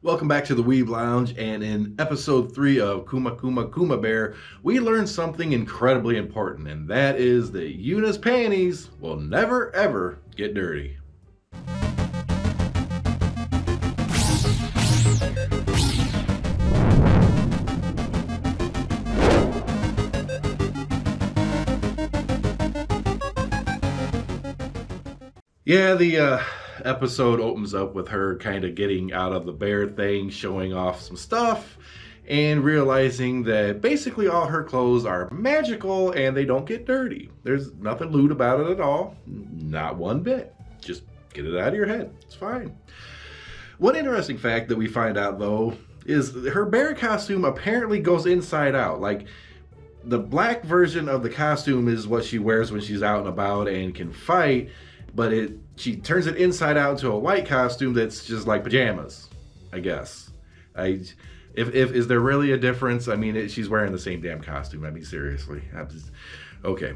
Welcome back to the Weeb Lounge, and in episode 3 of Kuma Kuma Kuma Bear, we learned something incredibly important, and that is that Yuna's panties will never ever get dirty. Yeah, the episode opens up with her kind of getting out of the bear thing, showing off some stuff, and realizing that basically all her clothes are magical and they don't get dirty. There's nothing lewd about it at all. Not one bit. Just get it out of your head. It's fine. One interesting fact that we find out, though, is her bear costume apparently goes inside out. Like, the black version of the costume is what she wears when she's out and about and can fight, but she turns it inside out into a white costume that's just like pajamas, I guess. Is there really a difference? I mean, she's wearing the same damn costume. I mean, seriously. Okay.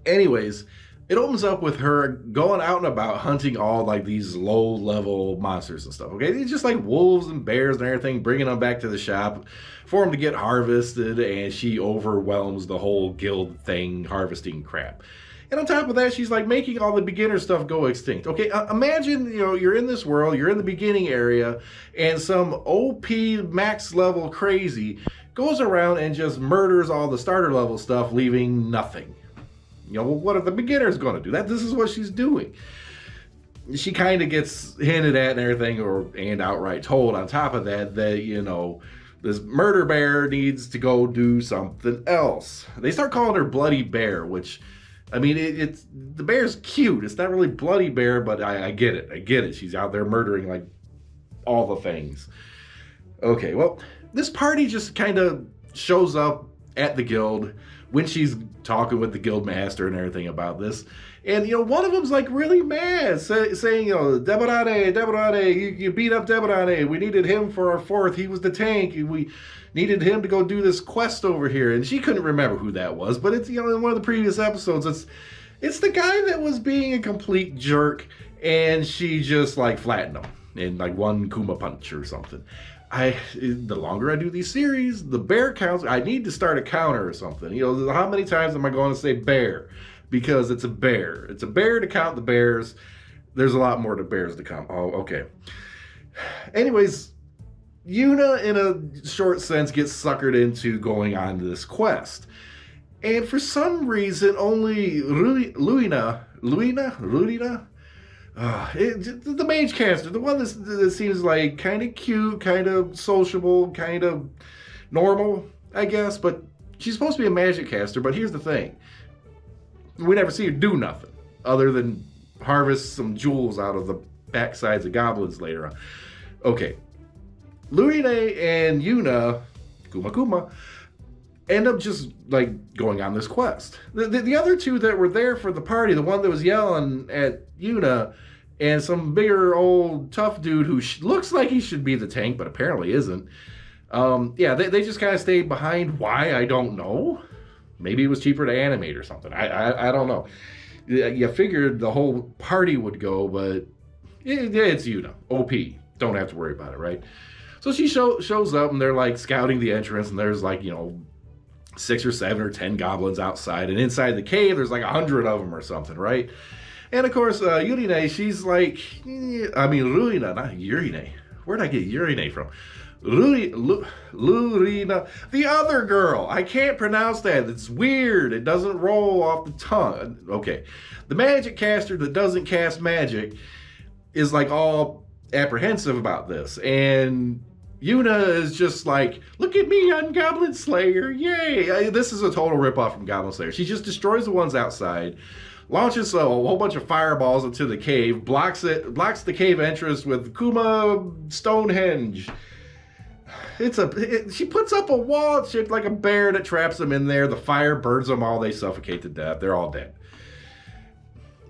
Anyways, it opens up with her going out and about hunting all like these low-level monsters and stuff, okay? It's just like wolves and bears and everything, bringing them back to the shop for them to get harvested, and she overwhelms the whole guild thing, harvesting crap. And on top of that, she's like making all the beginner stuff go extinct. Okay, imagine, you're in this world, you're in the beginning area, and some OP max level crazy goes around and just murders all the starter level stuff, leaving nothing. Well, what are the beginners going to do? This is what she's doing. She kind of gets hinted at and everything, and outright told on top of that, this murder bear needs to go do something else. They start calling her Bloody Bear, which, I mean, it's the bear's cute. It's not really Bloody Bear, but I get it. I get it. She's out there murdering like all the things. Okay, well, this party just kind of shows up at the guild when she's talking with the guild master and everything about this. And, one of them's like really mad, saying, Deborade, you beat up Deborade. We needed him for our fourth. He was the tank. We needed him to go do this quest over here. And she couldn't remember who that was, but it's, in one of the previous episodes, it's the guy that was being a complete jerk, and she just like flattened him in like one Kuma punch or something. The longer I do these series, the bear counts. I need to start a counter or something. How many times am I going to say bear? Because it's a bear. It's a bear to count the bears. There's a lot more to bears to count. Oh, okay. Anyways, Yuna, in a short sense, gets suckered into going on this quest. And for some reason, only Luina, the mage caster, the one that seems like kind of cute, kind of sociable, kind of normal, I guess, but she's supposed to be a magic caster. But here's the thing. We never see her do nothing other than harvest some jewels out of the backsides of goblins later on. Okay. Luina and Yuna, Kuma Kuma, end up just like going on this quest. The other two that were there for the party, the one that was yelling at Yuna, and some bigger old tough dude who looks like he should be the tank but apparently isn't. They just kind of stayed behind. Why? I don't know. Maybe it was cheaper to animate or something. I don't know. You figured the whole party would go, but it's Yuna. OP. Don't have to worry about it, right? So she shows up, and they're like scouting the entrance, and there's like, 6 or 7 or 10 goblins outside, and inside the cave there's like 100 of them or something, right? And of course, Yurine, she's like, Ruina, not Yurine. Where'd I get Yurine from? Lurina, the other girl. I can't pronounce that. It's weird. It doesn't roll off the tongue. Okay. The magic caster that doesn't cast magic is like all apprehensive about this. And Yuna is just like, look at me, I'm Goblin Slayer. Yay. This is a total ripoff from Goblin Slayer. She just destroys the ones outside, launches a whole bunch of fireballs into the cave, blocks the cave entrance with Kuma Stonehenge. She puts up a wall shaped like a bear that traps them in there. The fire burns them all. They suffocate to death. They're all dead.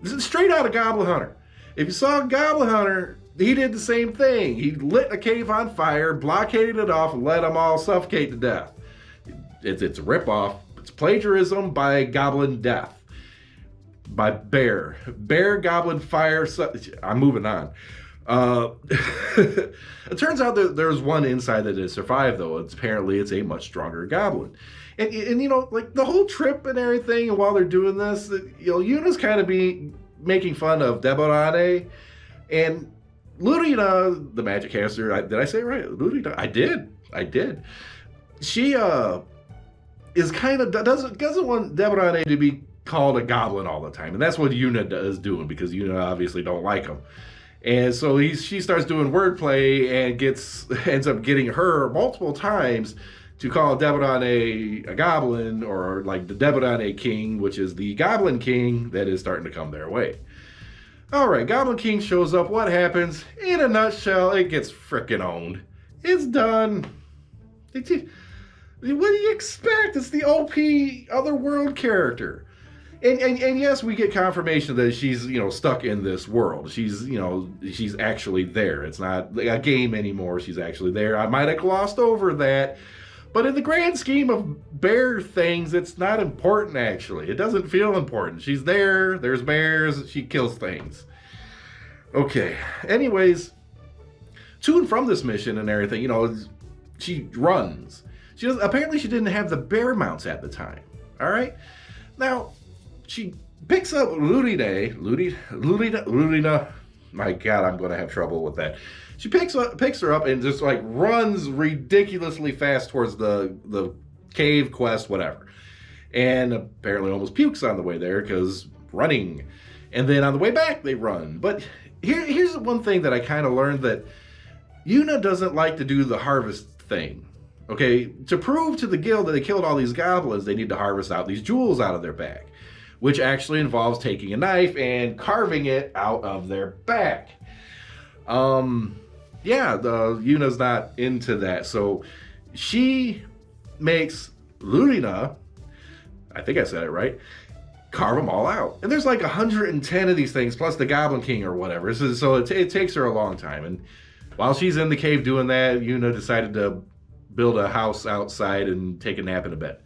This is straight out of Goblin Hunter. If you saw Goblin Hunter, he did the same thing. He lit a cave on fire, blockaded it off, and let them all suffocate to death. It's a ripoff. It's plagiarism by Goblin Death. By Bear. Bear, Goblin, Fire. I'm moving on. Uh, it turns out that there's one inside that did survive, though. Apparently, it's a much stronger goblin. And you know, like the whole trip and everything, and while they're doing this, you know, Yuna's kind of making fun of Deborane, and Lurina, the magic caster. Did I say it right? Lurina, I did. She is kind of doesn't want Deborane to be called a goblin all the time, and that's what Yuna is doing because Yuna obviously don't like him. And so she starts doing wordplay and ends up getting her multiple times to call Deborane a goblin, or like the Deborane King, which is the Goblin King that is starting to come their way. All right, Goblin King shows up. What happens? In a nutshell, it gets frickin' owned. It's done. What do you expect? It's the OP Otherworld character. And yes, we get confirmation that she's, you know, stuck in this world. She's, you know, she's actually there. It's not a game anymore. She's actually there. I might have glossed over that. But in the grand scheme of bear things, it's not important, actually. It doesn't feel important. She's there. There's bears. She kills things. Okay. Anyways, to and from this mission and everything, you know, she runs. Apparently, she didn't have the bear mounts at the time. All right? Now, she picks up Lurina. My God, I'm going to have trouble with that. She picks her up and just like runs ridiculously fast towards the cave quest, whatever. And apparently almost pukes on the way there because running. And then on the way back, they run. But here's one thing that I kind of learned, that Yuna doesn't like to do the harvest thing. Okay, to prove to the guild that they killed all these goblins, they need to harvest out these jewels out of their back, which actually involves taking a knife and carving it out of their back. Yeah, Yuna's not into that, so she makes Lurina, I think I said it right, carve them all out. And there's like 110 of these things, plus the Goblin King or whatever, so it takes her a long time. And while she's in the cave doing that, Yuna decided to build a house outside and take a nap in a bed.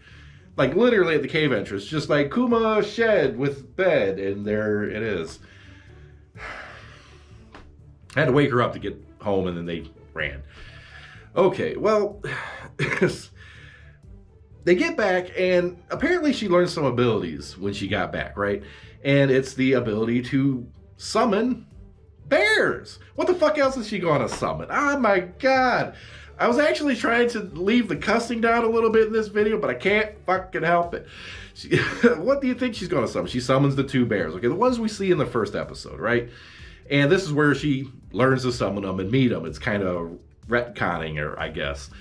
Like literally at the cave entrance, just like Kuma shed with bed, and there it is. I had to wake her up to get home, and then they ran. Okay, well, they get back, and apparently she learned some abilities when she got back, right? And it's the ability to summon bears. What the fuck else is she going to summon? Oh my God. I was actually trying to leave the cussing down a little bit in this video, but I can't fucking help it. What do you think she's going to summon? She summons the two bears, okay? The ones we see in the first episode, right? And this is where she learns to summon them and meet them. It's kind of retconning her, I guess.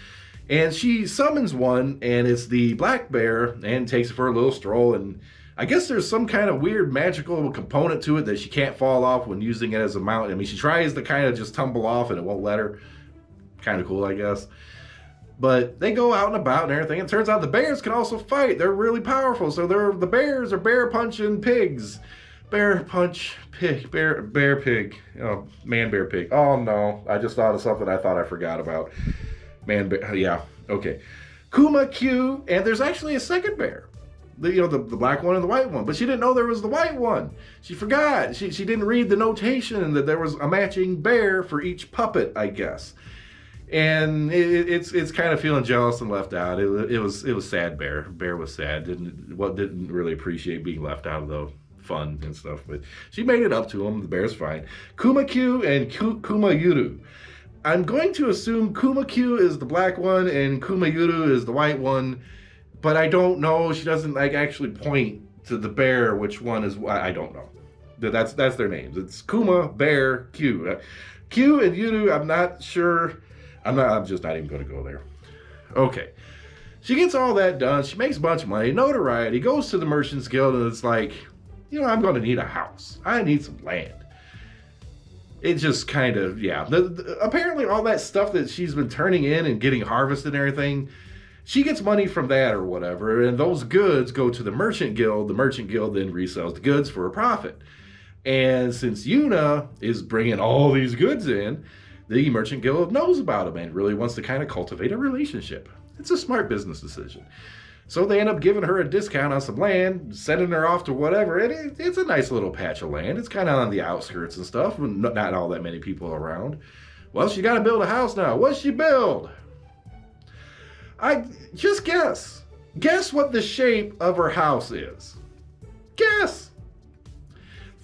And she summons one, and it's the black bear, and takes it for a little stroll. And I guess there's some kind of weird magical component to it that she can't fall off when using it as a mount. I mean, she tries to kind of just tumble off, and it won't let her. Kind of cool, I guess. But they go out and about and everything. And it turns out the bears can also fight. They're really powerful. So the bears are bear punching pigs. Bear punch pig. Bear pig. Oh, man bear pig. Oh no. I just thought of something I thought I forgot about. Man bear. Yeah. Okay. Kuma Q. And there's actually a second bear. The black one and the white one. But she didn't know there was the white one. She forgot. She didn't read the notation that there was a matching bear for each puppet, I guess. And it's kind of feeling jealous and left out. It was sad. Bear was sad. Didn't really appreciate being left out of the fun and stuff. But she made it up to him. The bear's fine. Kuma Q and Kuma Yuru. I'm going to assume Kuma Q is the black one and Kuma Yuru is the white one, but I don't know. She doesn't like actually point to the bear which one is. I don't know. That's their names. It's Kuma, Bear, Q. Q and Yuru. I'm not sure. I'm just not even going to go there. Okay. She gets all that done. She makes a bunch of money, notoriety, goes to the Merchants Guild, and it's like, I'm going to need a house. I need some land. It just kind of, yeah. Apparently all that stuff that she's been turning in and getting harvested and everything, she gets money from that or whatever, and those goods go to the Merchant Guild. The Merchant Guild then resells the goods for a profit. And since Yuna is bringing all these goods in, the Merchant Guild knows about him and really wants to kind of cultivate a relationship. It's a smart business decision. So they end up giving her a discount on some land, sending her off to whatever. And it's a nice little patch of land. It's kind of on the outskirts and stuff, not all that many people around. Well, she got to build a house now. What's she build? I just guess. Guess what the shape of her house is. Guess.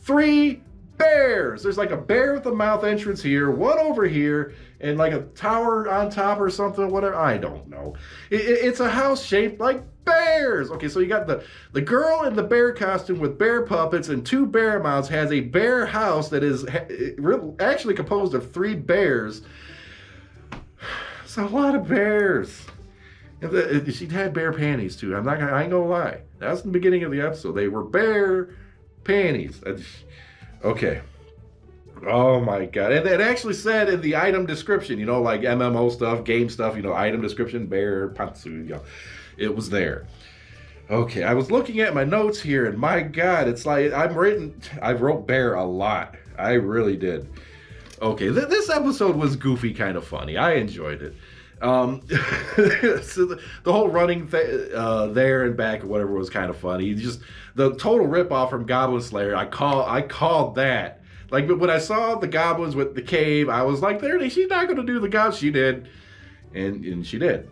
3 bears. There's like a bear with a mouth entrance here, one over here, and like a tower on top or something, whatever. I don't know. It's a house shaped like bears. Okay, so you got the girl in the bear costume with bear puppets and 2 bear mounts has a bear house that is actually composed of 3 bears. It's a lot of bears. She had bear panties too. I ain't gonna lie. That's the beginning of the episode. They were bear panties. Okay. Oh my God. And it actually said in the item description, you know, like MMO stuff, game stuff, you know, item description, bear, pantsu, you know, it was there. Okay, I was looking at my notes here and my God, it's like I wrote bear a lot. I really did. Okay, this episode was goofy, kind of funny. I enjoyed it. So the whole running there and back or whatever was kind of funny. Just the total ripoff from Goblin Slayer. I called that. Like when I saw the goblins with the cave, I was like, "There, she's not going to do the goblins." She did, and she did.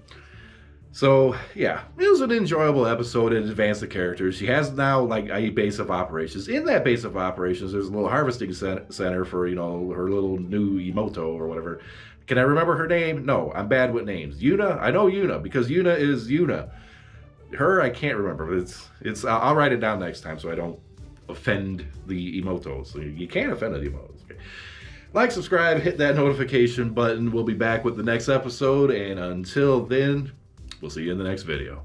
So yeah, it was an enjoyable episode. It advanced the characters. She has now like a base of operations. In that base of operations, there's a little harvesting center for, you know, her little new Emoto or whatever. Can I remember her name? No, I'm bad with names. Yuna? I know Yuna because Yuna is Yuna. Her, I can't remember. But I'll write it down next time so I don't offend the Emotos. So you can't offend the Emotos. Okay. Like, subscribe, hit that notification button. We'll be back with the next episode. And until then, we'll see you in the next video.